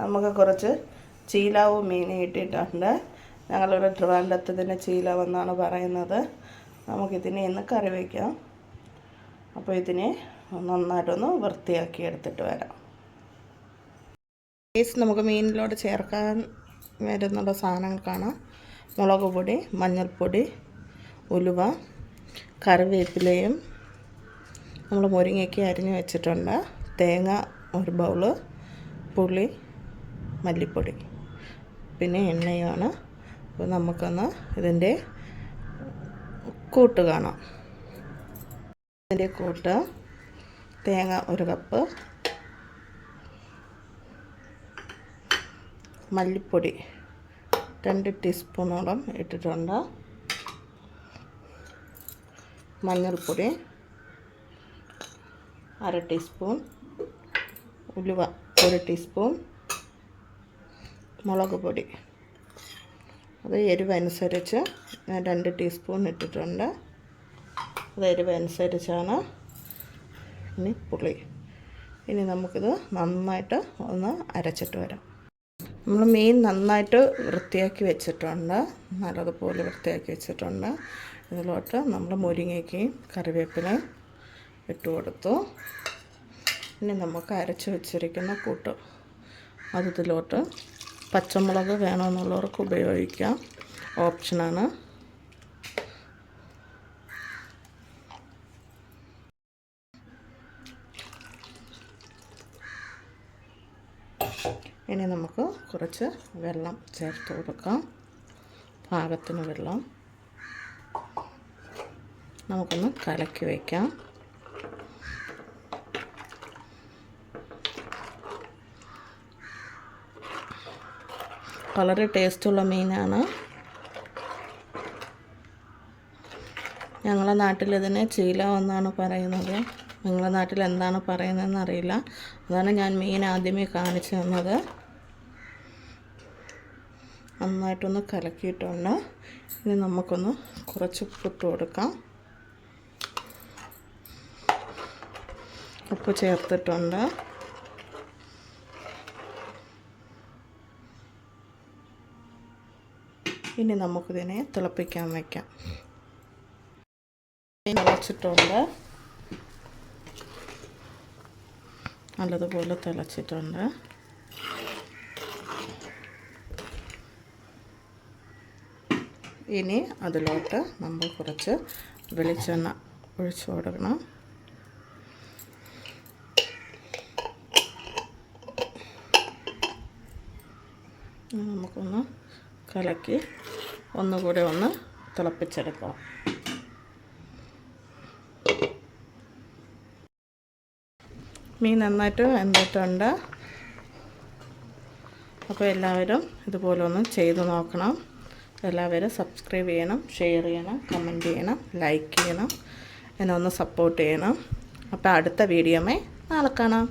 നമുക്ക് കുറച്ച് ചീലാവ് മീൻ ഇട്ടിട്ടുണ്ട്. ഞങ്ങളിവിടെ ട്രിവാൻഡ്രത്ത് ഇതിന് ചീലാവ് എന്നാണ് പറയുന്നത്. നമുക്കിതിനെ ഇന്ന് കറി വയ്ക്കാം. അപ്പോൾ ഇതിനെ നന്നായിട്ടൊന്ന് വൃത്തിയാക്കി എടുത്തിട്ട് വരാം. നമുക്ക് മീനിലോട്ട് ചേർക്കാൻ വരുന്നുള്ള സാധനങ്ങൾക്കാണ് മുളക് പൊടി, മഞ്ഞൾപ്പൊടി, ഉലുവ, കറിവേപ്പിലയും നമ്മൾ മുരിങ്ങയ്ക്ക് അരിഞ്ഞ് വെച്ചിട്ടുണ്ട്, തേങ്ങ ഒരു ബൗള്, പുളി, മല്ലിപ്പൊടി, പിന്നെ എണ്ണയാണ്. അപ്പോൾ നമുക്കൊന്ന് ഇതിൻ്റെ കൂട്ട് കാണാം. ഇതിൻ്റെ കൂട്ട് തേങ്ങ 1 കപ്പ്, മല്ലിപ്പൊടി 2 ടീസ്പൂണോളം ഇട്ടിട്ടുണ്ട്, മഞ്ഞൾപ്പൊടി 1/2 ടീസ്പൂൺ, ഉലുവ 1 ടീസ്പൂൺ, മുളക് പൊടി അത് എരിവനുസരിച്ച് ഞാൻ 2 ടീസ്പൂൺ ഇട്ടിട്ടുണ്ട്. അത് എരിവനുസരിച്ചാണ്. ഇനി പുളി. ഇനി നമുക്കിത് നന്നായിട്ട് ഒന്ന് അരച്ചിട്ട് വരാം. നമ്മൾ മീൻ നന്നായിട്ട് വൃത്തിയാക്കി വെച്ചിട്ടുണ്ട്, നല്ലതുപോലെ വൃത്തിയാക്കി വെച്ചിട്ടുണ്ട്. ഇതിലോട്ട് നമ്മൾ മുരിങ്ങയ്ക്കയും കറിവേപ്പിലയും ഇട്ട് കൊടുത്തു. ഇനി നമുക്ക് അരച്ച് വെച്ചിരിക്കുന്ന കൂട്ട് അത് ഇതിലോട്ട്, പച്ചമുളക് വേണമെന്നുള്ളവർക്ക് ഉപയോഗിക്കാം, ഓപ്ഷനാണ്. ഇനി നമുക്ക് കുറച്ച് വെള്ളം ചേർത്ത് കൊടുക്കാം, പാകത്തിന് വെള്ളം. നമുക്കൊന്ന് കലക്കി വയ്ക്കാം. വളരെ ടേസ്റ്റുള്ള മീനാണ്. ഞങ്ങളുടെ നാട്ടിൽ ഇതിനെ ചീലാവ് എന്നാണ് പറയുന്നത്. നിങ്ങളുടെ നാട്ടിൽ എന്താണ് പറയുന്നതെന്ന് അറിയില്ല. അതാണ് ഞാൻ മീൻ ആദ്യമേ കാണിച്ചു തന്നത്. നന്നായിട്ടൊന്ന് കലക്കിയിട്ടുണ്ട്. ഇനി നമുക്കൊന്ന് കുറച്ച് ഉപ്പിട്ട് കൊടുക്കാം. ഉപ്പ് ചേർത്തിട്ടുണ്ട്. ഇനി നമുക്കിതിനെ തിളപ്പിക്കാൻ വയ്ക്കാം. തിളച്ചിട്ടുണ്ട്, നല്ലതുപോലെ തിളച്ചിട്ടുണ്ട്. ഇനി അതിലോട്ട് നമ്മൾ കുറച്ച് വെളിച്ചെണ്ണ ഒഴിച്ചു കൊടുക്കണം. നമുക്കൊന്ന് കലക്കി ഒന്നുകൂടെ ഒന്ന് തിളപ്പിച്ചെടുക്കാം. മീൻ നന്നായിട്ട് വെന്തിട്ടുണ്ട്. അപ്പോൾ എല്ലാവരും ഇതുപോലെ ഒന്ന് ചെയ്ത് നോക്കണം. എല്ലാവരും സബ്സ്ക്രൈബ് ചെയ്യണം, ഷെയർ ചെയ്യണം, കമൻറ്റ് ചെയ്യണം, ലൈക്ക് ചെയ്യണം, എന്നെ ഒന്ന് സപ്പോർട്ട് ചെയ്യണം. അപ്പോൾ അടുത്ത വീഡിയോമേ നാളെ കാണാം.